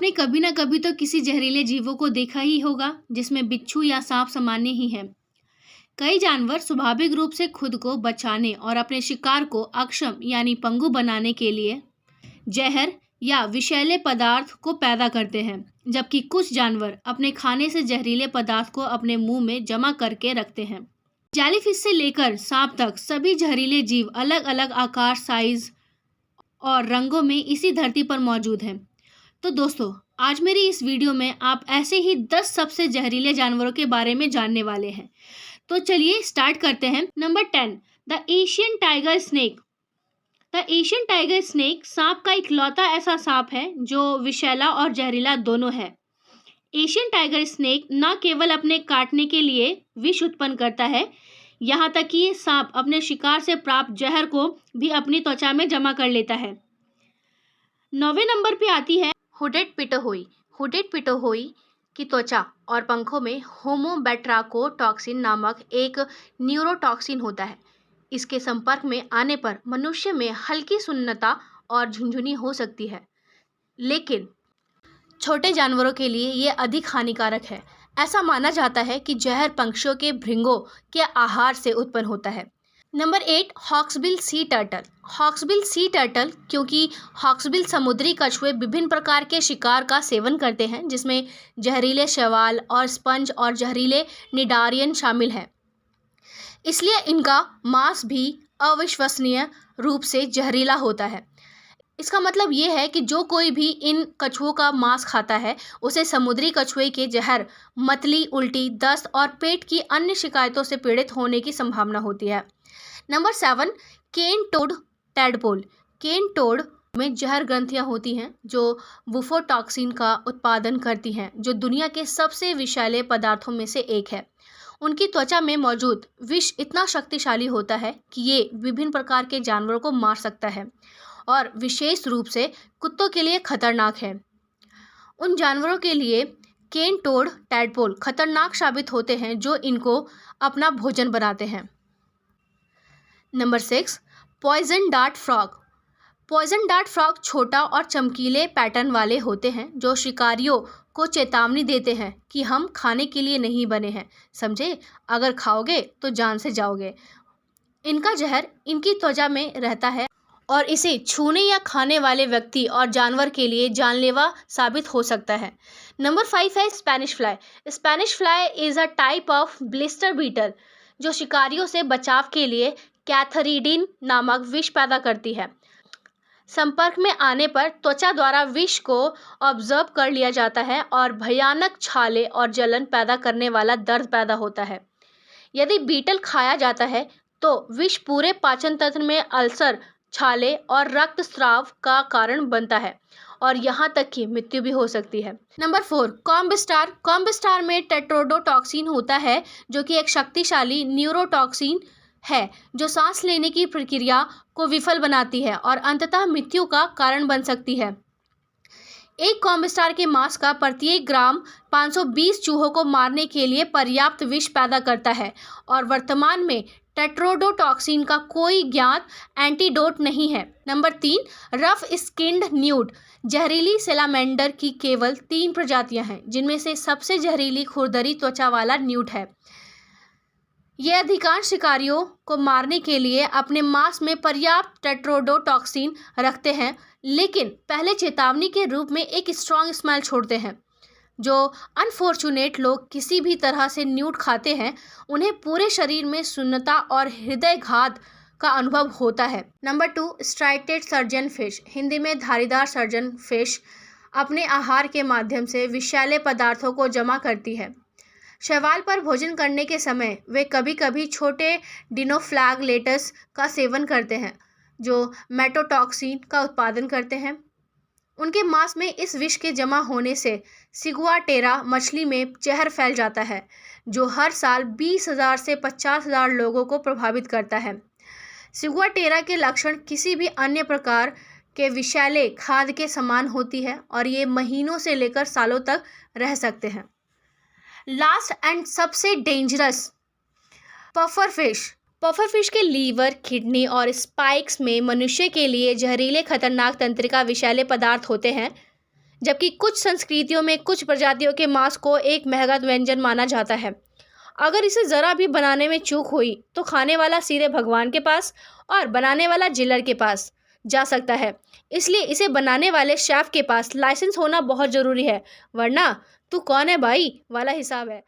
आपने कभी ना कभी तो किसी जहरीले जीवों को देखा ही होगा जिसमें बिच्छू या सांप सामान्य ही है। कई जानवर स्वाभाविक रूप से खुद को बचाने और अपने शिकार को अक्षम यानी पंगु बनाने के लिए जहर या विषैले पदार्थ को पैदा करते हैं, जबकि कुछ जानवर अपने खाने से जहरीले पदार्थ को अपने मुंह में जमा करके रखते हैं। जेलीफिश से लेकर सांप तक सभी जहरीले जीव अलग अलग आकार, साइज और रंगों में इसी धरती पर मौजूद हैं। तो दोस्तों, आज मेरी इस वीडियो में आप ऐसे ही 10 सबसे जहरीले जानवरों के बारे में जानने वाले हैं। तो चलिए स्टार्ट करते हैं। Number 10, the Asian tiger snake. The Asian tiger snake सांप का इकलौता ऐसा सांप है जो विषैला और जहरीला दोनों है। एशियन टाइगर स्नेक न केवल अपने काटने के लिए विष उत्पन्न करता है, यहाँ तक कि ये सांप अपने शिकार से प्राप्त जहर को भी अपनी त्वचा में जमा कर लेता है। 9वें नंबर पे आती है हुडेड पिटोहोई। हुडेड पिटोहोई की त्वचा और पंखों में होमोबैट्राकोटॉक्सिन नामक एक न्यूरोटॉक्सिन होता है। इसके संपर्क में आने पर मनुष्य में हल्की सुन्नता और झुनझुनी हो सकती है, लेकिन छोटे जानवरों के लिए ये अधिक हानिकारक है। ऐसा माना जाता है कि जहर पक्षियों के भृंगों के आहार से उत्पन्न होता है। Number 8, hawksbill sea turtle. Hawksbill sea turtle क्योंकि हॉक्सबिल समुद्री कछुए विभिन्न प्रकार के शिकार का सेवन करते हैं, जिसमें जहरीले शैवाल और स्पंज और जहरीले निडारियन शामिल हैं। इसलिए इनका मांस भी अविश्वसनीय रूप से जहरीला होता है। इसका मतलब ये है कि जो कोई भी इन कछुओं का मांस खाता है उसे समुद्री कछुए के जहर, मतली, उल्टी, दस्त और पेट की अन्य शिकायतों से पीड़ित होने की संभावना होती है। नंबर 7, केन टोड टैडपोल। केन टोड में जहर ग्रंथियां होती हैं जो बुफोटॉक्सिन का उत्पादन करती हैं, जो दुनिया के सबसे विषैले पदार्थों में से एक है। उनकी त्वचा में मौजूद विष इतना शक्तिशाली होता है कि ये विभिन्न प्रकार के जानवरों को मार सकता है और विशेष रूप से कुत्तों के लिए खतरनाक है। उन जानवरों के लिए केन टोड टैडपोल खतरनाक साबित होते हैं जो इनको अपना भोजन बनाते हैं। Number 6, poison dart frog. Poison dart frog छोटा और चमकीले पैटर्न वाले होते हैं जो शिकारियों को चेतावनी देते हैं कि हम खाने के लिए नहीं बने हैं, समझे, अगर खाओगे तो जान से जाओगे। इनका जहर इनकी त्वचा में रहता है और इसे छूने या खाने वाले व्यक्ति और जानवर के लिए जानलेवा साबित हो सकता है। नंबर 5 है Spanish fly. Spanish fly is a type of blister beetle जो शिकारियों से बचाव के लिए कैथरीडिन नामक विष पैदा करती है। संपर्क में आने पर त्वचा द्वारा विष को ऑब्जर्व कर लिया जाता है और भयानक छाले और जलन पैदा करने वाला दर्द पैदा होता है। यदि बीटल खाया जाता है तो विष पूरे पाचन तंत्र में अल्सर, छाले और रक्तस्राव का कारण बनता है और यहाँ तक कि मृत्यु भी हो सकती है। नंबर 4, कॉम्बिस्टार। कॉम्बिस्टार में टेट्रोडोटॉक्सिन होता है जो कि एक शक्तिशाली न्यूरोटॉक्सिन है जो सांस लेने की प्रक्रिया को विफल बनाती है और अंततः मृत्यु का कारण बन सकती है। एक कॉम्बिस्टार के मांस का प्रत्येक ग्राम 520 चूहों को मारने के लिए पर्याप्त विष पैदा करता है और वर्तमान में टेट्रोडोटॉक्सिन का कोई ज्ञात एंटीडोट नहीं है। Number 3, rough skinned newt. जहरीली सैलामेंडर की केवल 3 प्रजातियां हैं, जिनमें से सबसे जहरीली खुरदरी त्वचा वाला न्यूट है। ये अधिकांश शिकारियों को मारने के लिए अपने मांस में पर्याप्त टेट्रोडोटॉक्सिन रखते हैं, लेकिन पहले चेतावनी के रूप में एक स्ट्रॉन्ग स्मेल छोड़ते हैं। जो अनफॉर्चुनेट लोग किसी भी तरह से न्यूट खाते हैं उन्हें पूरे शरीर में सुन्नता और हृदयघात का अनुभव होता है। Number 2, striated surgeon fish. Hindi में धारीदार सर्जन फिश अपने आहार के माध्यम से विषैले पदार्थों को जमा करती है। शैवाल पर भोजन करने के समय वे कभी कभी छोटे डिनोफ्लैगलेटस का सेवन करते हैं जो मेटोटॉक्सिन का उत्पादन करते हैं। उनके मांस में इस विष के जमा होने से सिगुआटेरा मछली में जहर फैल जाता है जो हर साल 20,000 से 50,000 लोगों को प्रभावित करता है। सिगुआटेरा के लक्षण किसी भी अन्य प्रकार के विषैले खाद्य के समान होती है और ये महीनों से लेकर सालों तक रह सकते हैं। लास्ट एंड सबसे dangerous, puffer fish. Puffer fish के लीवर, किडनी और स्पाइक्स में मनुष्य के लिए जहरीले खतरनाक तंत्रिका विषैले पदार्थ होते हैं जबकि कुछ संस्कृतियों में कुछ प्रजातियों के मांस को एक महंगा व्यंजन माना जाता है। अगर इसे ज़रा भी बनाने में चूक हुई तो खाने वाला सीधे भगवान के पास और बनाने वाला जिलर के पास जा सकता है। इसलिए इसे बनाने वाले शेफ के पास लाइसेंस होना बहुत ज़रूरी है, वरना तू कौन है भाई वाला हिसाब है।